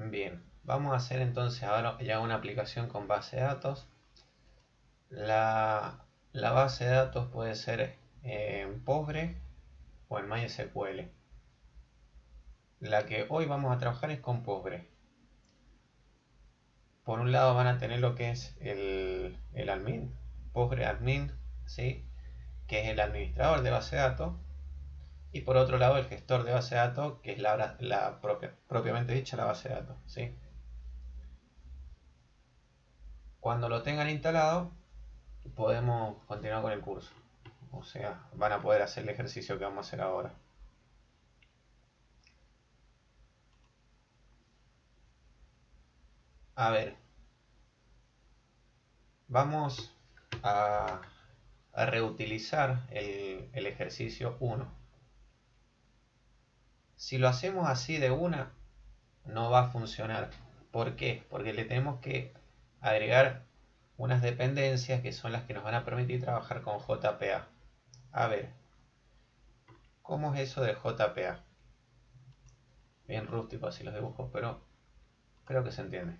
Bien, vamos a hacer entonces ahora ya una aplicación con base de datos. La base de datos puede ser en Postgre o en MySQL. La que hoy vamos a trabajar es con Postgre. Por un lado van a tener lo que es el admin, Postgre admin, ¿sí? Que es el administrador de base de datos. Y por otro lado el gestor de base de datos, que es propiamente dicha la base de datos, ¿sí? Cuando lo tengan instalado, podemos continuar con el curso. O sea, van a poder hacer el ejercicio que vamos a hacer ahora. A ver, vamos a, a reutilizar el ejercicio 1. Si lo hacemos así de una, no va a funcionar. ¿Por qué? Porque le tenemos que agregar unas dependencias que son las que nos van a permitir trabajar con JPA. A ver, ¿cómo es eso de JPA? Bien rústico así los dibujos, pero creo que se entiende.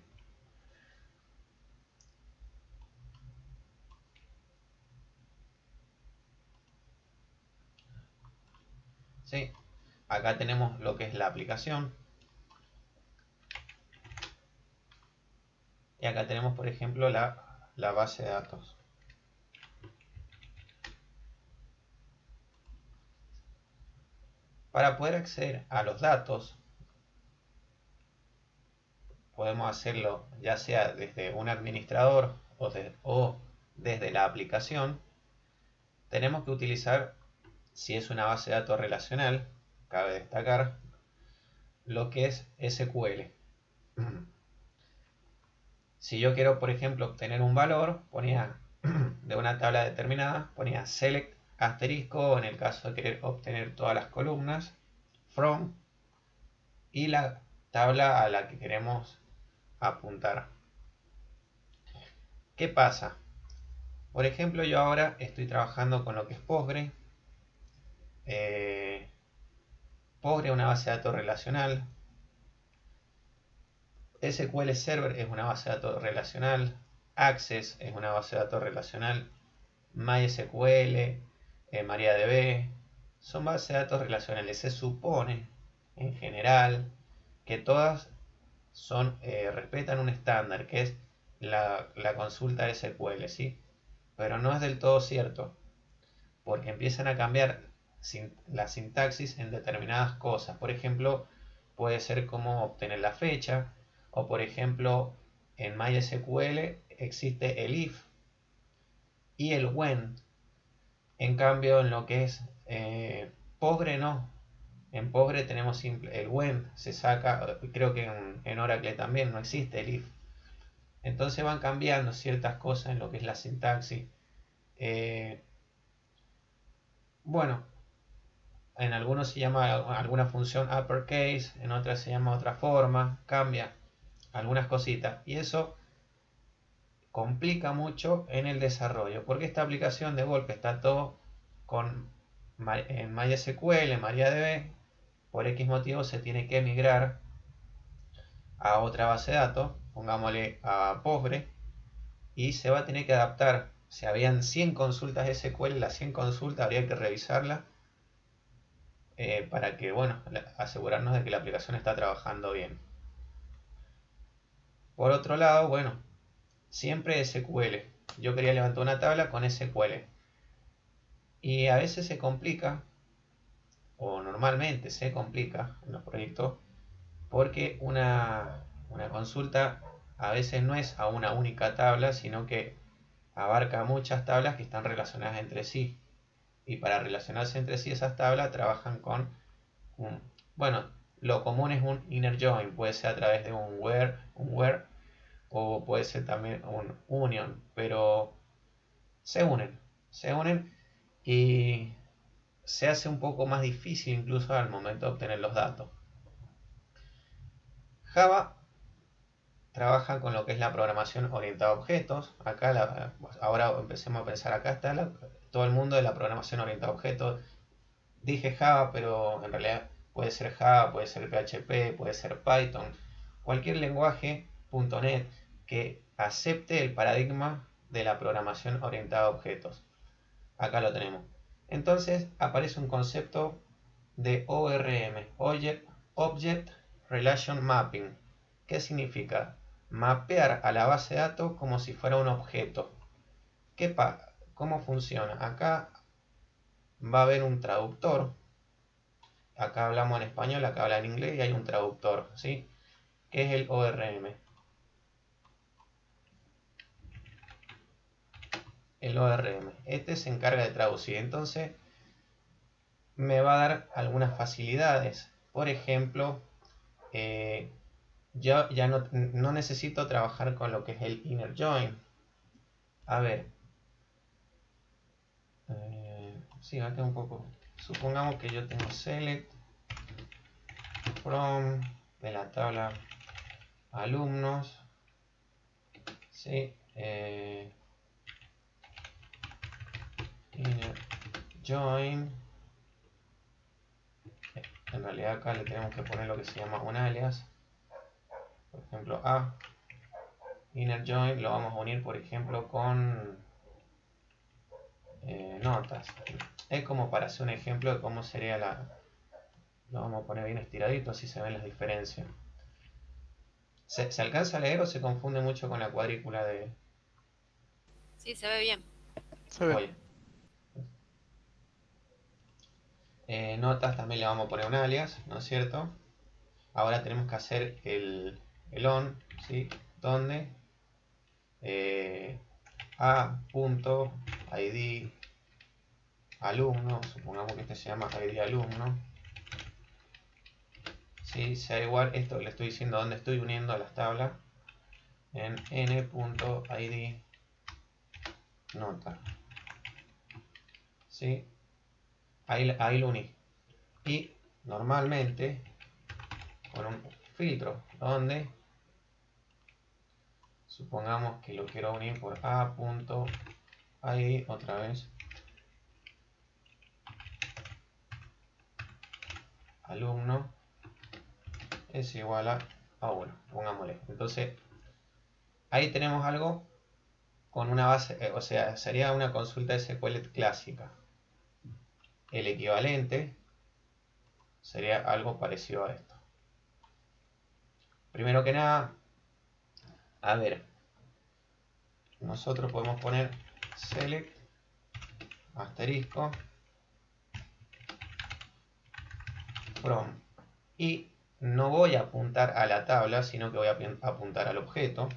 ¿Sí? Acá tenemos lo que es la aplicación. Y acá tenemos, por ejemplo, la base de datos. Para poder acceder a los datos, podemos hacerlo ya sea desde un administrador o desde la aplicación. Tenemos que utilizar, si es una base de datos relacional, cabe destacar, lo que es SQL. Si yo quiero, por ejemplo, obtener un valor, ponía de una tabla determinada, ponía select asterisco, en el caso de querer obtener todas las columnas, from, y la tabla a la que queremos apuntar. ¿Qué pasa? Por ejemplo, yo ahora estoy trabajando con lo que es Postgre. Postgre es una base de datos relacional. SQL Server es una base de datos relacional. Access es una base de datos relacional. MySQL, MariaDB, son bases de datos relacionales. Se supone, en general, que todas respetan un estándar, que es la consulta SQL, ¿sí? Pero no es del todo cierto, porque empiezan a cambiar la sintaxis en determinadas cosas. Por ejemplo, puede ser cómo obtener la fecha, o por ejemplo, en MySQL existe el if y el when. En cambio, en lo que es Postgre no. En Postgre tenemos simple el when, se saca, creo que en Oracle también no existe el if. Entonces van cambiando ciertas cosas en lo que es la sintaxis. Bueno, en algunos se llama alguna función uppercase, en otras se llama otra forma, cambia algunas cositas. Y eso complica mucho en el desarrollo, porque esta aplicación de golpe está todo en MySQL, en MariaDB. Por X motivo se tiene que migrar a otra base de datos, pongámosle a Postgre, y se va a tener que adaptar. Si habían 100 consultas SQL, las 100 consultas habría que revisarlas para que, bueno, asegurarnos de que la aplicación está trabajando bien. Por otro lado, bueno, siempre SQL. Yo quería levantar una tabla con SQL. Y a veces se complica, o normalmente se complica en los proyectos, porque una consulta a veces no es a una única tabla, sino que abarca muchas tablas que están relacionadas entre sí. Y para relacionarse entre sí esas tablas trabajan con bueno, lo común es un inner join, puede ser a través de un where o puede ser también un union, pero se unen y se hace un poco más difícil incluso al momento de obtener los datos. Java trabaja con lo que es la programación orientada a objetos. Acá, ahora empecemos a pensar, acá está todo el mundo de la programación orientada a objetos. Dije Java, pero en realidad puede ser Java, puede ser PHP, puede ser Python, cualquier lenguaje .NET que acepte el paradigma de la programación orientada a objetos. Acá lo tenemos. Entonces aparece un concepto de ORM, Object Relation Mapping. ¿Qué significa? Mapear a la base de datos como si fuera un objeto. ¿Cómo funciona? Acá va a haber un traductor. Acá hablamos en español, acá habla en inglés y hay un traductor, ¿sí? ¿Qué es el ORM? El ORM. Este se encarga de traducir. Entonces me va a dar algunas facilidades. Por ejemplo, yo ya no necesito trabajar con lo que es el inner join. A ver. Sí, acá un poco. Supongamos que yo tengo select from de la tabla alumnos. Sí. Inner join. En realidad acá le tenemos que poner lo que se llama un alias. Por ejemplo, a inner join lo vamos a unir, por ejemplo, con notas. Es como para hacer un ejemplo de cómo sería lo vamos a poner bien estiradito, así se ven las diferencias. ¿Se alcanza a leer o se confunde mucho con la cuadrícula de...? Sí, se ve bien. Se ve. Oye. Notas también le vamos a poner un alias, ¿no es cierto? Ahora tenemos que hacer el on, ¿sí? Donde a.id alumno, supongamos que este se llama id alumno, ¿sí? Sea igual, esto le estoy diciendo dónde estoy uniendo a las tablas, en n.id nota, ¿sí? Ahí lo uní. Y normalmente con un filtro donde supongamos que lo quiero unir por a.id otra vez alumno es igual a 1, pongámosle. Entonces ahí tenemos algo con una base, o sea, sería una consulta SQL clásica. El equivalente sería algo parecido a esto. Primero que nada, a ver, nosotros podemos poner select asterisco from y no voy a apuntar a la tabla, sino que voy a apuntar al objeto.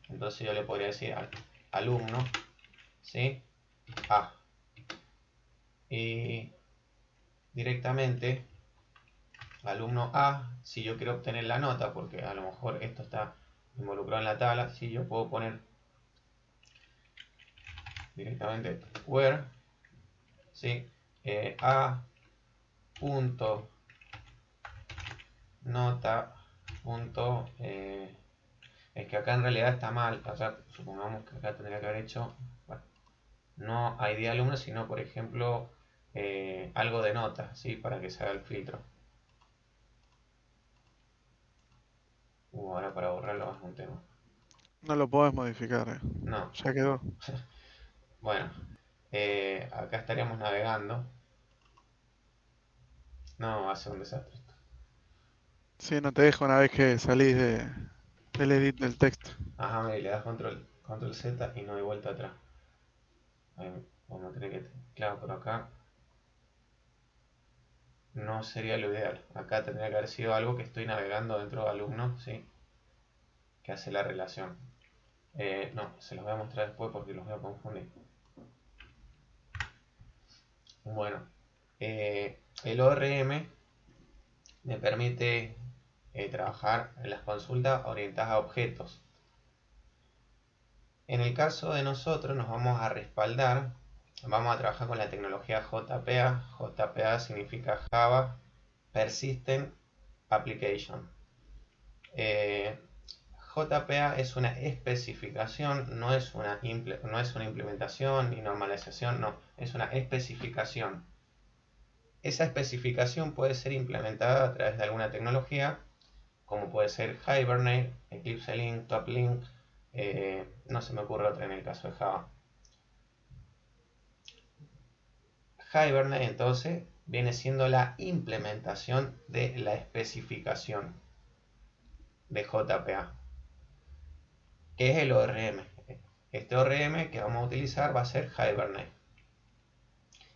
Entonces yo le podría decir al alumno, ¿sí? A. Y directamente alumno A, si yo quiero obtener la nota, porque a lo mejor esto está involucrado en la tabla, si yo puedo poner directamente where, ¿sí? A punto nota punto es que acá en realidad está mal. Acá supongamos que acá tendría que haber hecho, bueno, no ID alumno, sino por ejemplo algo de nota, ¿sí? Para que se haga el filtro. Ahora para borrarlo es un tema. No lo podés modificar, No. ya quedó. Bueno, acá estaríamos navegando. No, va a ser un desastre esto. Sí, no te deja una vez que salís del edit del texto. Ajá, mira, le das control Z y no hay vuelta atrás. Ahí vamos a tener que... Claro, pero acá no sería lo ideal. Acá tendría que haber sido algo que estoy navegando dentro de alumno, ¿sí? Que hace la relación. No, se los voy a mostrar después porque los voy a confundir. Bueno, el ORM me permite trabajar en las consultas orientadas a objetos. En el caso de nosotros nos vamos a respaldar, vamos a trabajar con la tecnología JPA. JPA significa Java Persistent Application. JPA es una especificación, no es una implementación ni normalización, no, es una especificación. Esa especificación puede ser implementada a través de alguna tecnología como puede ser Hibernate, Eclipse Link, Top Link, no se me ocurre otra en el caso de Java. Hibernate entonces viene siendo la implementación de la especificación de JPA, que es el ORM. Este ORM que vamos a utilizar va a ser Hibernate.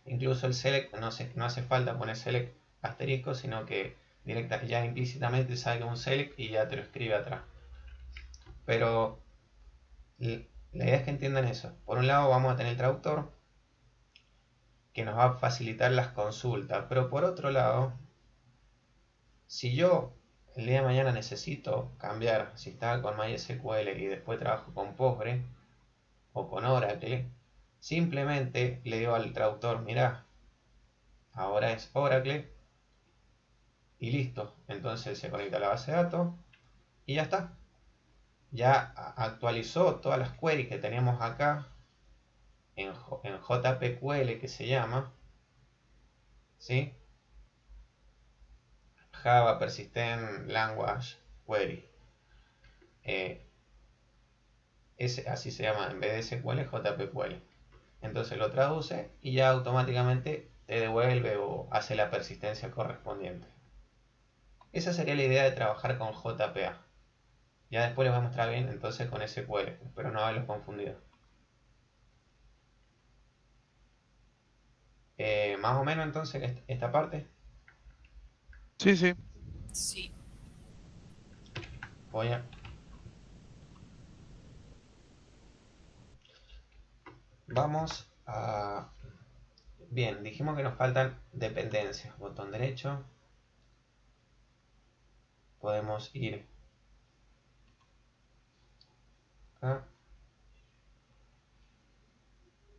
Incluso el select no hace falta poner select asterisco, sino que ya implícitamente sabe que es un select y ya te lo escribe atrás. Pero la idea es que entiendan eso. Por un lado vamos a tener el traductor que nos va a facilitar las consultas, pero por otro lado, si yo el día de mañana necesito cambiar, si estaba con MySQL y después trabajo con Postgre o con Oracle, simplemente le digo al traductor, mira, ahora es Oracle y listo. Entonces se conecta a la base de datos y ya está. Ya actualizó todas las queries que teníamos acá en JPQL, que se llama, ¿sí? Java Persistent Language Query. Así se llama, en vez de SQL, JPQL. Entonces lo traduce y ya automáticamente te devuelve o hace la persistencia correspondiente. Esa sería la idea de trabajar con JPA. Ya después les voy a mostrar bien entonces con SQL, espero no haberlos confundido. Más o menos entonces esta parte. Sí, sí. Sí. Voy a... Vamos a... Bien, dijimos que nos faltan dependencias. Botón derecho. Podemos ir acá.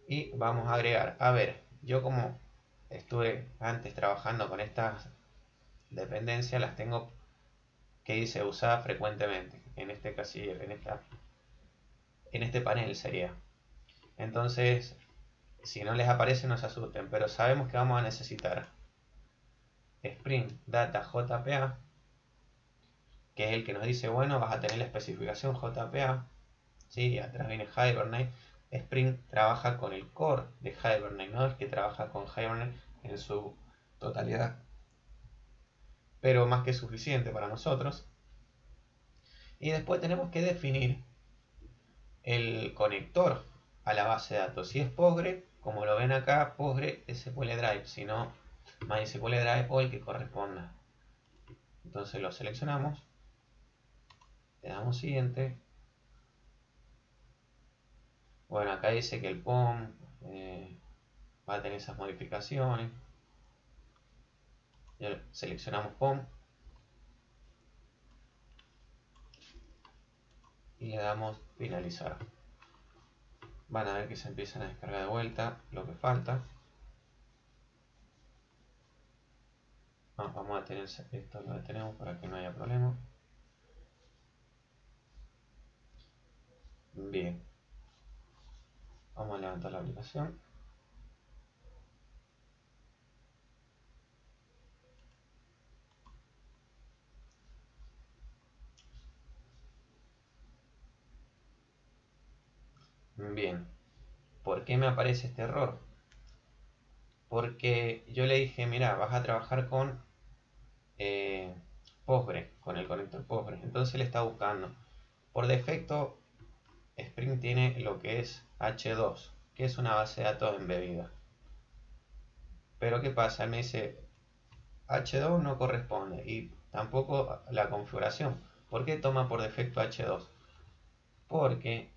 Y vamos a agregar. A ver, yo como estuve antes trabajando con estas dependencias, las tengo que dice usada frecuentemente. En este casillero, en este panel sería. Entonces, si no les aparece no se asusten, pero sabemos que vamos a necesitar Spring Data JPA, que es el que nos dice, bueno, vas a tener la especificación JPA, ¿sí? Atrás viene Hibernate. Spring trabaja con el core de Hibernate, no es que trabaja con Hibernate en su totalidad, pero más que suficiente para nosotros. Y después tenemos que definir el conector a la base de datos. Si es Postgre, como lo ven acá, Postgre SQL Drive, si no MySQL Drive o el que corresponda. Entonces lo seleccionamos, le damos siguiente. Bueno, acá dice que el POM va a tener esas modificaciones. Ya seleccionamos POM y le damos finalizar. Van a ver que se empiezan a descargar de vuelta lo que falta. Vamos a tener esto, lo detenemos para que no haya problema. Bien, vamos a levantar la aplicación. Bien, ¿por qué me aparece este error? Porque yo le dije, mira, vas a trabajar con Postgre, con el conector Postgre. Entonces le está buscando. Por defecto, Spring tiene lo que es H2, que es una base de datos embebida. Pero ¿qué pasa? Me dice, H2 no corresponde y tampoco la configuración. ¿Por qué toma por defecto H2? Porque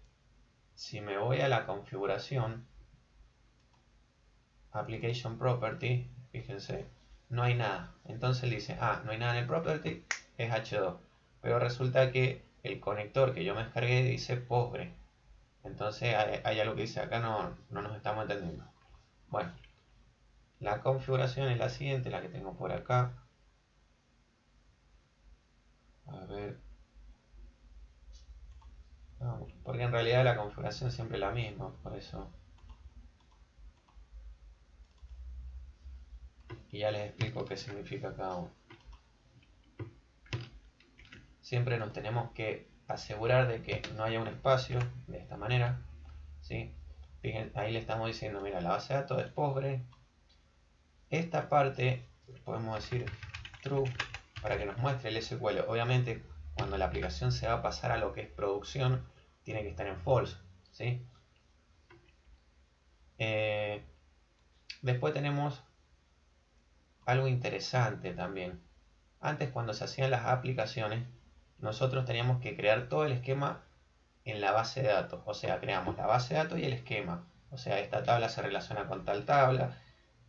si me voy a la configuración, Application Property, fíjense, no hay nada. Entonces dice, no hay nada en el Property, es H2. Pero resulta que el conector que yo me descargué dice Postgre. Entonces hay algo que dice acá, no nos estamos entendiendo. Bueno, la configuración es la siguiente, la que tengo por acá. A ver. No, porque en realidad la configuración siempre es la misma, por eso. Y ya les explico qué significa cada uno. siempre nos tenemos que asegurar de que no haya un espacio de esta manera, ¿sí? Fíjense, ahí le estamos diciendo, mira, la base de datos es Postgre. Esta parte podemos decir true para que nos muestre el SQL. Obviamente, cuando la aplicación se va a pasar a lo que es producción, tiene que estar en false, ¿sí? Después tenemos algo interesante también. Antes, cuando se hacían las aplicaciones, nosotros teníamos que crear todo el esquema en la base de datos. O sea, creamos la base de datos y el esquema. O sea, esta tabla se relaciona con tal tabla.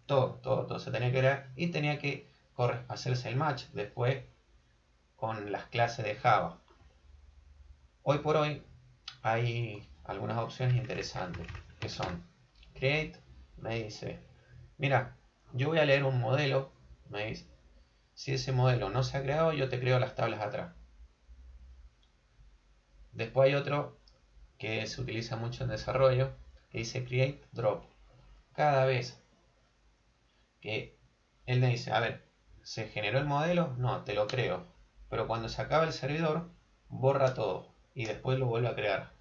Todo se tenía que crear y tenía que hacerse el match después con las clases de Java. Hoy por hoy hay algunas opciones interesantes que son create, me dice, mira, yo voy a leer un modelo, me dice, si ese modelo no se ha creado, yo te creo las tablas atrás. Después hay otro que se utiliza mucho en desarrollo, que dice create drop. Cada vez que él me dice, a ver, ¿se generó el modelo? No, te lo creo. Pero cuando se acaba el servidor, borra todo y después lo vuelve a crear.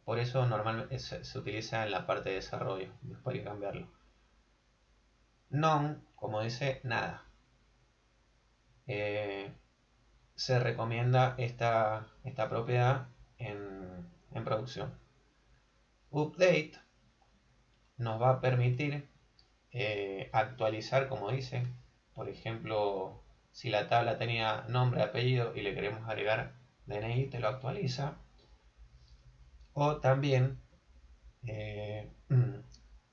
Por eso normalmente se utiliza en la parte de desarrollo. Después hay que cambiarlo. None, como dice, nada. Se recomienda esta propiedad en producción. Update nos va a permitir actualizar, como dice, por ejemplo, si la tabla tenía nombre, apellido y le queremos agregar DNI, te lo actualiza. O también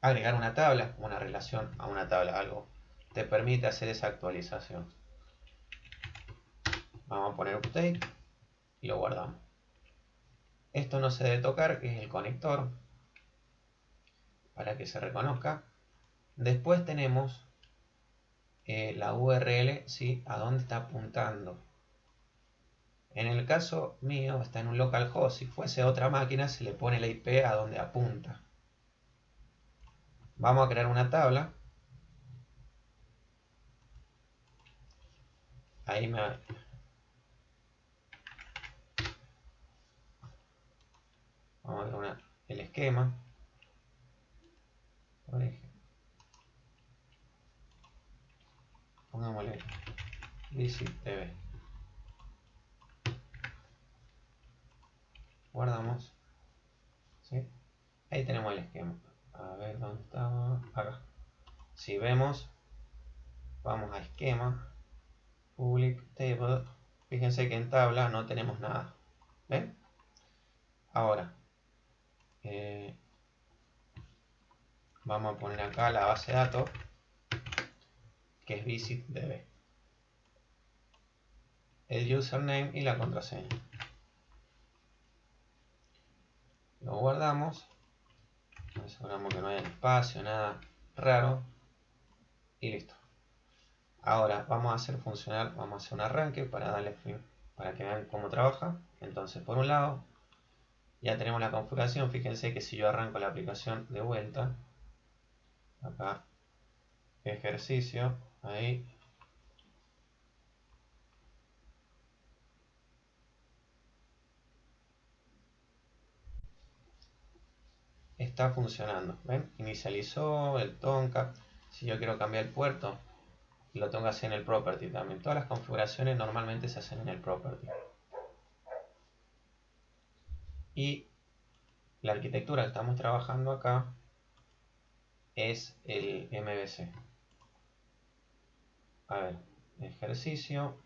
agregar una tabla, una relación a una tabla, algo te permite hacer esa actualización. Vamos a poner update y lo guardamos. Esto no se debe tocar, que es el conector, para que se reconozca. Después tenemos la URL, ¿sí? A dónde está apuntando. En el caso mío está en un localhost. Si fuese otra máquina se le pone la IP a donde apunta. Vamos a crear una tabla. Ahí vamos a crear el esquema. Por ejemplo, pongámosle visit TV. Guardamos. ¿Sí? Ahí tenemos el esquema. A ver dónde estaba. Acá. Si vemos, vamos a esquema, public table. Fíjense que en tabla no tenemos nada. ¿Ven? Ahora, vamos a poner acá la base de datos, que es visitdb. El username y la contraseña. Lo guardamos. Aseguramos que no haya espacio, nada raro. Y listo. Ahora vamos a hacer funcionar, vamos a hacer un arranque para darle fin, para que vean cómo trabaja. Entonces, por un lado, ya tenemos la configuración. Fíjense que si yo arranco la aplicación de vuelta, acá, ejercicio, ahí, está funcionando. ¿Ven? Inicializó el Tomcat. Si yo quiero cambiar el puerto, lo tengo que hacer en el property también. Todas las configuraciones normalmente se hacen en el property. Y la arquitectura que estamos trabajando acá es el MVC. A ver, ejercicio,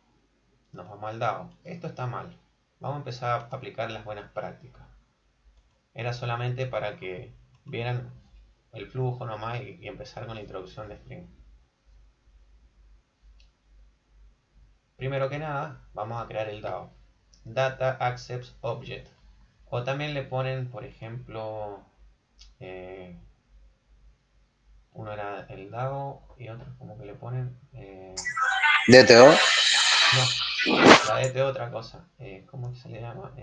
nos vamos al DAO. Esto está mal. Vamos a empezar a aplicar las buenas prácticas. Era solamente para que vieran el flujo nomás y empezar con la introducción de Spring. Primero que nada, vamos a crear el DAO. Data Accepts Object. O también le ponen, por ejemplo, uno era el DAO y otro como que le ponen... DTO. no, la DTO otra cosa. ¿Cómo se le llama?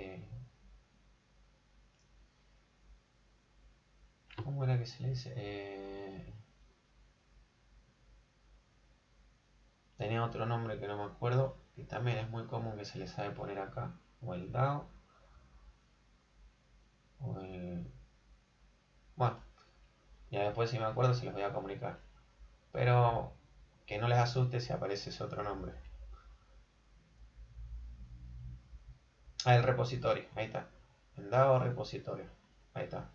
¿Cómo era que se le dice? Tenía otro nombre que no me acuerdo. Y también es muy común que se le sabe poner acá. o el DAO, o el... Bueno, ya después si me acuerdo se los voy a comunicar. Pero que no les asuste si aparece ese otro nombre. Ah, el repositorio, ahí está. El DAO repositorio, ahí está.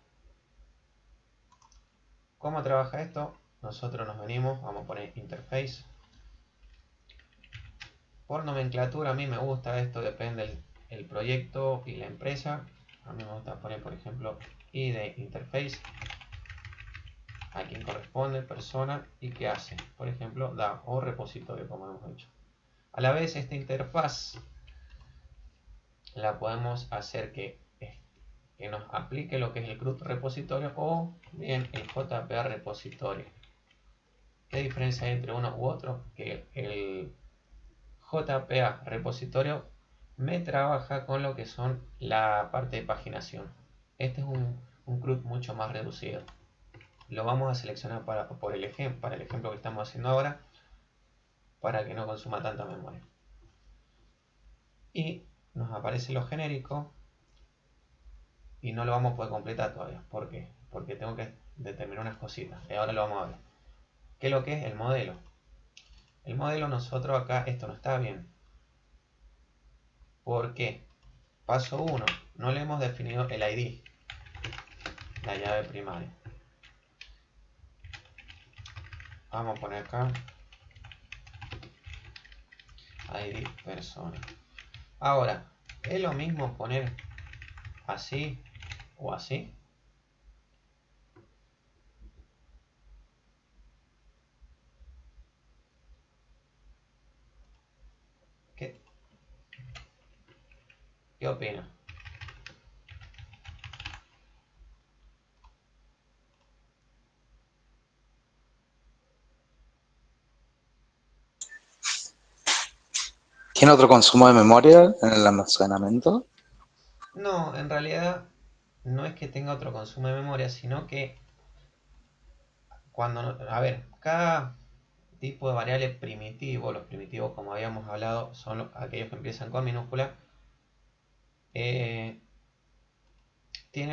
¿Cómo trabaja esto? Nosotros nos venimos, vamos a poner interface. Por nomenclatura a mí me gusta esto, depende el proyecto y la empresa. A mí me gusta poner, por ejemplo, ID interface, a quien corresponde, persona y qué hace. Por ejemplo, DAO o repositorio, como hemos dicho. A la vez, esta interfaz la podemos hacer que nos aplique lo que es el CRUD repositorio o bien el JPA repositorio. ¿Qué diferencia hay entre uno u otro? Que el JPA repositorio me trabaja con lo que son la parte de paginación. Este es un CRUD mucho más reducido. Lo vamos a seleccionar para el ejemplo que estamos haciendo ahora, para que no consuma tanta memoria. Y nos aparece lo genérico y no lo vamos a poder completar todavía. ¿Por qué? Porque tengo que determinar unas cositas y ahora lo vamos a ver. ¿Qué es lo que es el modelo? El modelo, nosotros acá, esto no está bien. ¿Por qué? Paso 1, no le hemos definido el ID, la llave primaria. Vamos a poner acá ID persona. Ahora, ¿es lo mismo poner así o así? ¿Qué, qué opina? ¿Tiene otro consumo de memoria en el almacenamiento? No, en realidad no es que tenga otro consumo de memoria, sino que cuando, a ver, cada tipo de variable primitivo, los primitivos como habíamos hablado son aquellos que empiezan con minúscula, tienen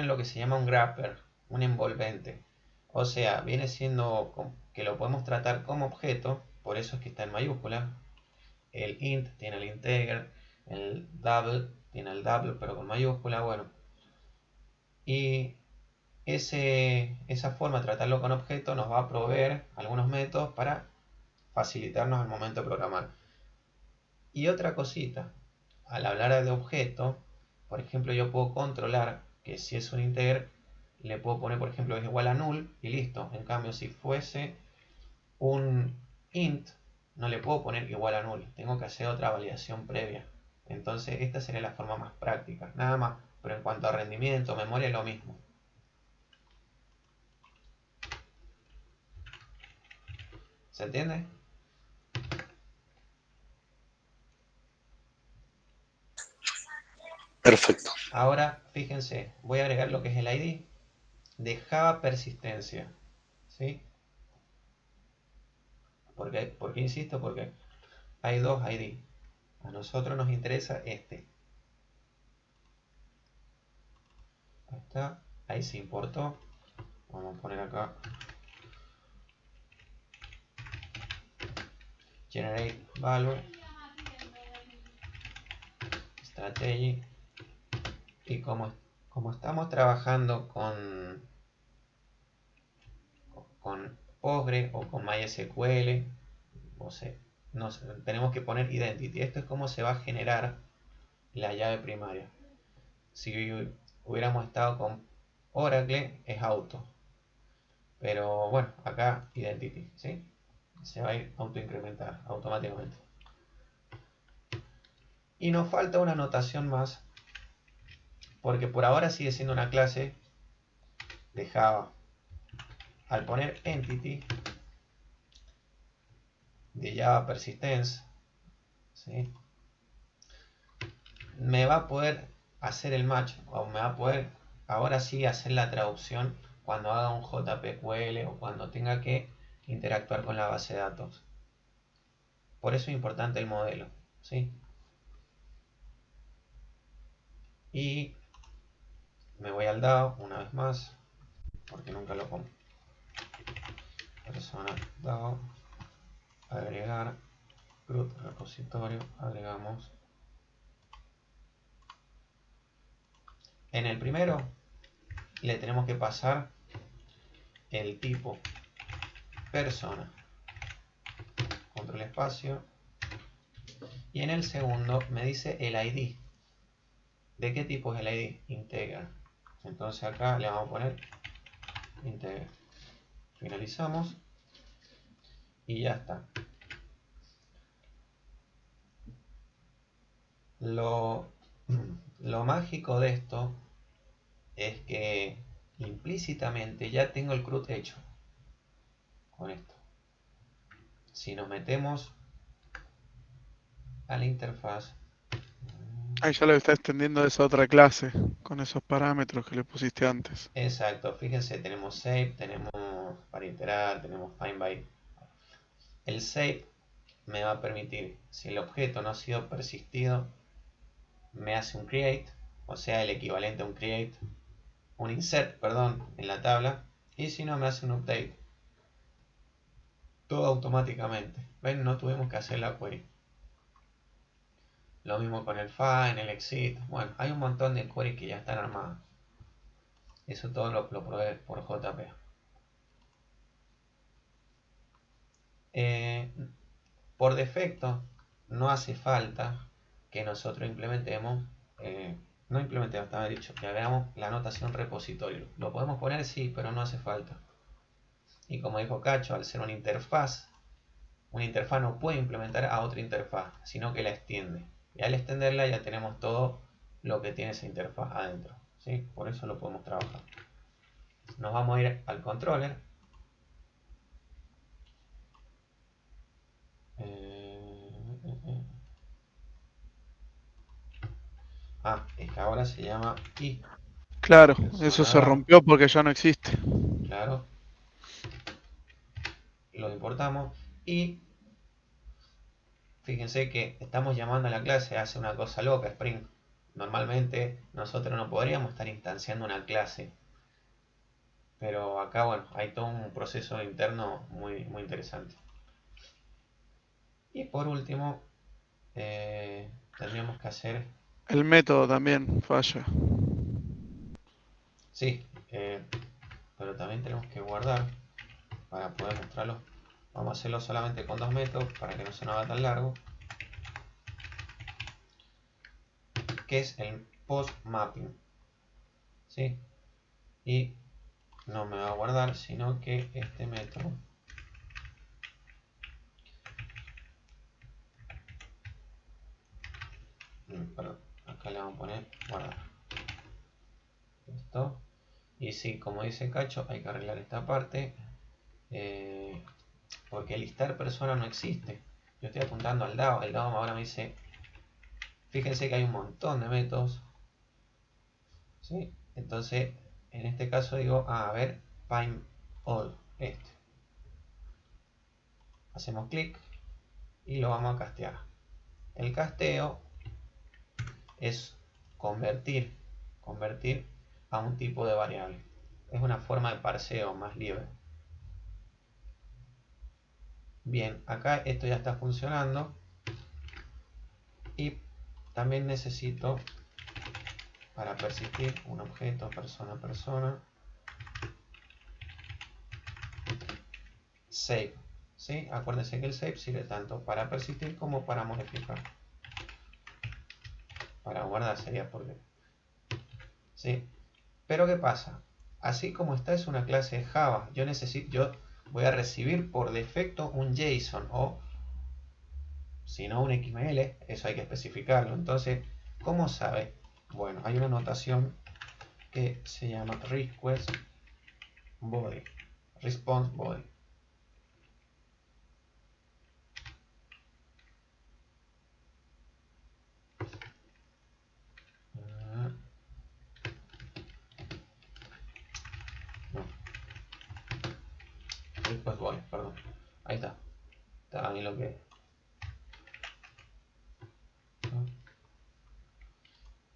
lo que se llama un wrapper, un envolvente. O sea, viene siendo que lo podemos tratar como objeto, por eso es que está en mayúscula. El int tiene el integer, el double tiene el double pero con mayúscula, bueno. Y esa forma de tratarlo con objeto nos va a proveer algunos métodos para facilitarnos al momento de programar. Y otra cosita, al hablar de objeto, por ejemplo, yo puedo controlar que si es un integer, le puedo poner, por ejemplo, es igual a null y listo. En cambio, si fuese un int, no le puedo poner igual a null. Tengo que hacer otra validación previa. Entonces, esta sería la forma más práctica. Nada más, pero en cuanto a rendimiento, memoria, es lo mismo. ¿Se entiende? Perfecto. Ahora, fíjense, voy a agregar lo que es el ID de Java persistencia. ¿Sí? ¿Por qué insisto? Porque hay dos ID. A nosotros nos interesa este. Ahí está. Ahí se importó. Vamos a poner acá generate value strategy. Y como estamos trabajando con Postgre o con MySQL, o sea, tenemos que poner identity. Esto es cómo se va a generar la llave primaria. Si hubiéramos estado con Oracle, es auto. Pero bueno, acá identity, ¿sí? Se va a ir autoincrementar automáticamente. Y nos falta una anotación más, porque por ahora sigue siendo una clase de Java. Al poner entity de Java persistence, ¿sí? Me va a poder hacer el match, o me va a poder ahora sí hacer la traducción cuando haga un JPQL o cuando tenga que interactuar con la base de datos. Por eso es importante el modelo, ¿sí? Y me voy al DAO una vez más, porque nunca lo pongo. Persona DAO, agregar, root repositorio, agregamos. En el primero le tenemos que pasar el tipo persona, control espacio, y en el segundo me dice el ID. ¿De qué tipo es el ID? Integer. Entonces acá le vamos a poner integer. Finalizamos y ya está. Lo mágico de esto es que implícitamente ya tengo el CRUD hecho con esto. Si nos metemos a la interfaz, Ahí ya lo está extendiendo a esa otra clase, con esos parámetros que le pusiste antes. exacto, fíjense, tenemos save, tenemos para iterar, tenemos find by. El save me va a permitir, si el objeto no ha sido persistido, me hace un create, o sea, el equivalente a un create, un insert, perdón, en la tabla, y si no me hace un update. Todo automáticamente. ¿Ven? No tuvimos que hacer la query. Lo mismo con el find, el exit. Bueno, hay un montón de queries que ya están armadas. Eso todo lo probé por JP. Por defecto, no hace falta que nosotros implementemos, no implementemos, estaba dicho, que hagamos la anotación repositorio. Lo podemos poner, sí, pero no hace falta. Y como dijo Cacho, al ser una interfaz no puede implementar a otra interfaz, sino que la extiende. Y al extenderla ya tenemos todo lo que tiene esa interfaz adentro, ¿sí? Por eso lo podemos trabajar. Nos vamos a ir al controller. Es que ahora se llama i. Claro, eso se rompió porque ya no existe. Claro. Lo importamos y fíjense que estamos llamando a la clase, hace una cosa loca, Spring. Normalmente nosotros no podríamos estar instanciando una clase, pero acá, bueno, hay todo un proceso interno muy, muy interesante. Y por último, tendríamos que hacer... El método también falla. Sí, pero también tenemos que guardar para poder mostrarlo. Vamos a hacerlo solamente con 2 métodos para que no se nos haga tan largo. Que es el post mapping. ¿Sí? Y no me va a guardar, sino que este método perdón, acá le vamos a poner guardar. Listo. Y sí, como dice Cacho, hay que arreglar esta parte, porque listar persona no existe. Yo estoy apuntando al DAO, el DAO ahora me dice, fíjense que hay un montón de métodos, ¿sí? Entonces en este caso digo, a ver, find all, este. Hacemos clic y lo vamos a castear. El casteo es convertir a un tipo de variable. Es una forma de parseo más libre. Bien, acá esto ya está funcionando y también necesito, para persistir, un objeto persona persona save, ¿sí? Acuérdense que el save sirve tanto para persistir como para modificar. Para guardar sería porque, ¿sí? Pero ¿qué pasa? Así como esta es una clase de Java, yo voy a recibir por defecto un JSON o si no un XML, eso hay que especificarlo. Entonces, ¿cómo sabe? Bueno, hay una notación que se llama request body, response body. No, request body, perdón. Ahí está. Está ahí lo que...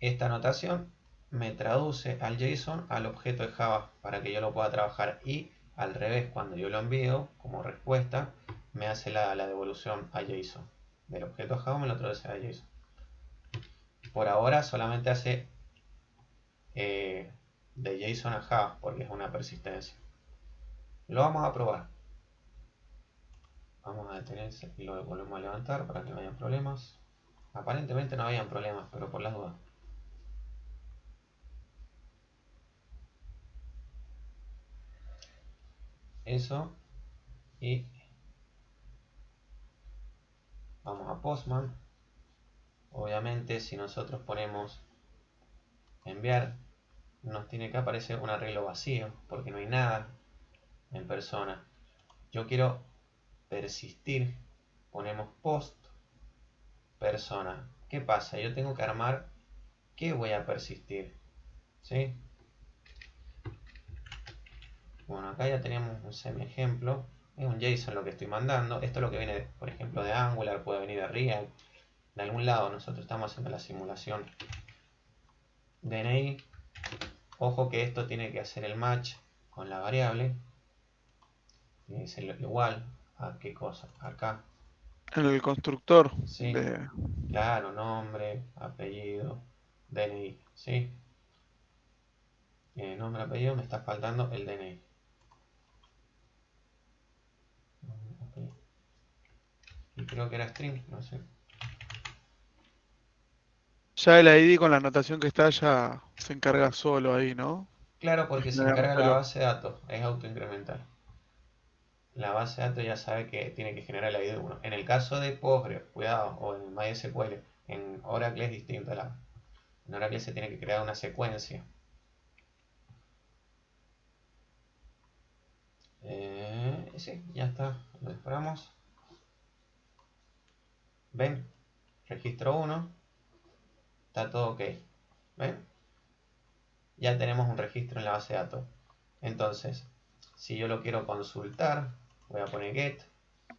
esta notación me traduce al JSON al objeto de Java para que yo lo pueda trabajar, y al revés, cuando yo lo envío como respuesta me hace la devolución a JSON del objeto Java, me lo traduce a JSON. Por ahora solamente hace de JSON a Java porque es una persistencia. Lo vamos a probar. Vamos a detenerse y lo volvemos a levantar para que no haya problemas. Aparentemente no habían problemas, pero por las dudas. Eso. Y vamos a Postman. Obviamente si nosotros ponemos enviar, nos tiene que aparecer un arreglo vacío porque no hay nada en persona. Yo quiero persistir. Ponemos post persona. ¿Qué pasa? Yo tengo que armar qué voy a persistir. ¿Sí? Bueno, acá ya tenemos un semi ejemplo. Es un JSON lo que estoy mandando. Esto es lo que viene, por ejemplo, de Angular, puede venir de React. De algún lado nosotros estamos haciendo la simulación. DNI. Ojo que esto tiene que hacer el match con la variable. Tiene que ser igual a qué cosa. Acá. En el constructor Sí. de... Claro, nombre, apellido, DNI. ¿Sí? Nombre, apellido, me está faltando el DNI. Y creo que era string, no sé. Ya el ID con la anotación que está ya se encarga solo ahí, ¿no? Claro, porque se encarga la Generármelo. base de datos, es autoincremental. La base de datos ya sabe que tiene que generar el ID de 1. En el caso de Postgres, cuidado, o en MySQL, en Oracle es distinto. En Oracle se tiene que crear una secuencia. Sí, ya está. Lo esperamos. ¿Ven? Registro 1. Está todo ok. ¿Ven? Ya tenemos un registro en la base de datos. Entonces, si yo lo quiero consultar, voy a poner get.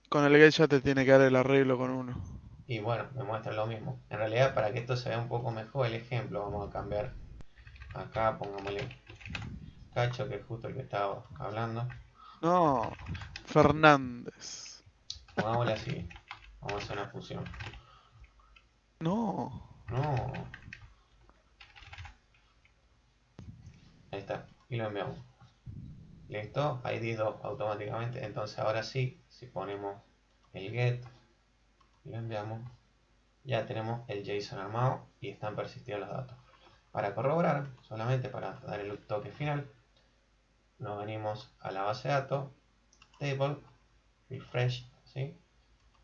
Con el get ya te tiene que dar el arreglo con uno. Y bueno, me muestra lo mismo. En realidad, para que esto se vea un poco mejor el ejemplo, vamos a cambiar acá, pongámosle Cacho, que es justo el que estaba hablando. No, Fernández. Pongámosle así. Vamos a hacer una fusión. No. No. Ahí está. Y lo enviamos. Listo. ID 2 automáticamente. Entonces ahora sí, si ponemos el get y lo enviamos, ya tenemos el JSON armado y están persistidos los datos. Para corroborar, solamente para dar el toque final, nos venimos a la base de datos, table, refresh, ¿sí?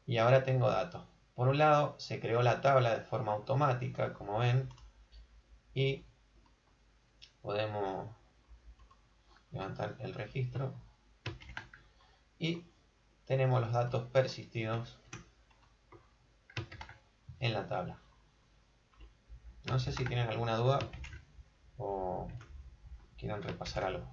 Y ahora tengo datos. Por un lado, se creó la tabla de forma automática, como ven, y podemos levantar el registro y tenemos los datos persistidos en la tabla. No sé si tienen alguna duda o quieren repasar algo.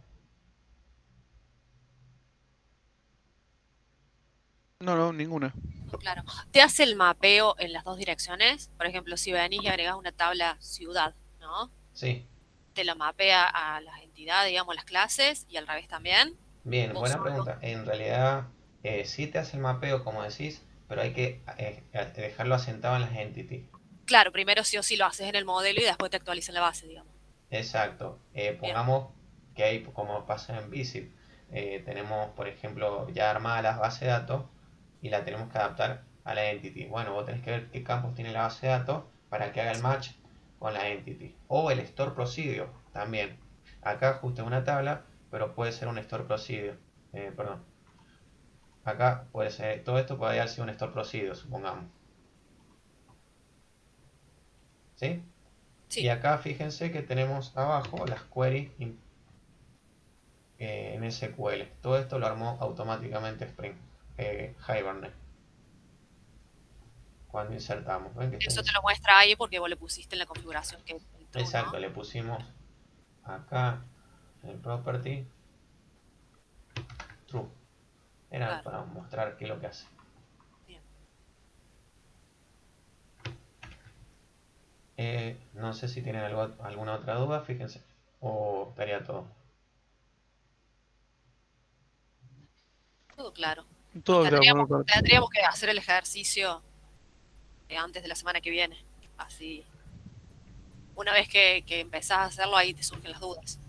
No, no, ninguna. Claro. ¿Te hace el mapeo en las dos direcciones? Por ejemplo, si venís y agregás una tabla ciudad, ¿no? Sí, Te lo mapea a las entidades, digamos, las clases, y al revés también. bien, O buena solo. pregunta. En realidad, sí te hace el mapeo, como decís, pero hay que dejarlo asentado en las entities. Claro, primero sí o sí lo haces en el modelo y después te actualiza en la base, digamos. Exacto. Bien. Pongamos que hay, como pasa en Visit, tenemos, por ejemplo, ya armada la base de datos y la tenemos que adaptar a la entity. Bueno, vos tenés que ver qué campos tiene la base de datos para que haga el match con la entity. O el store procedure también. Acá ajusté una tabla, pero puede ser un store procedure. Perdón. Acá puede ser, todo esto puede haber sido un store procedure, supongamos. ¿Sí? Y Sí. acá fíjense que tenemos abajo las queries en SQL. Todo esto lo armó automáticamente Spring Hibernate cuando insertamos. ¿Ven que está Eso te lo muestra ahí porque vos le pusiste en la configuración que entró, Exacto, ¿no? le pusimos acá en property true. Era Claro. para mostrar qué es lo que hace. Bien. No sé si tienen alguna otra duda, fíjense. O estaría todo. Todo claro. Todo claro por mi parte. Tendríamos que hacer el ejercicio antes de la semana que viene. Así, una vez que empezás a hacerlo, ahí te surgen las dudas.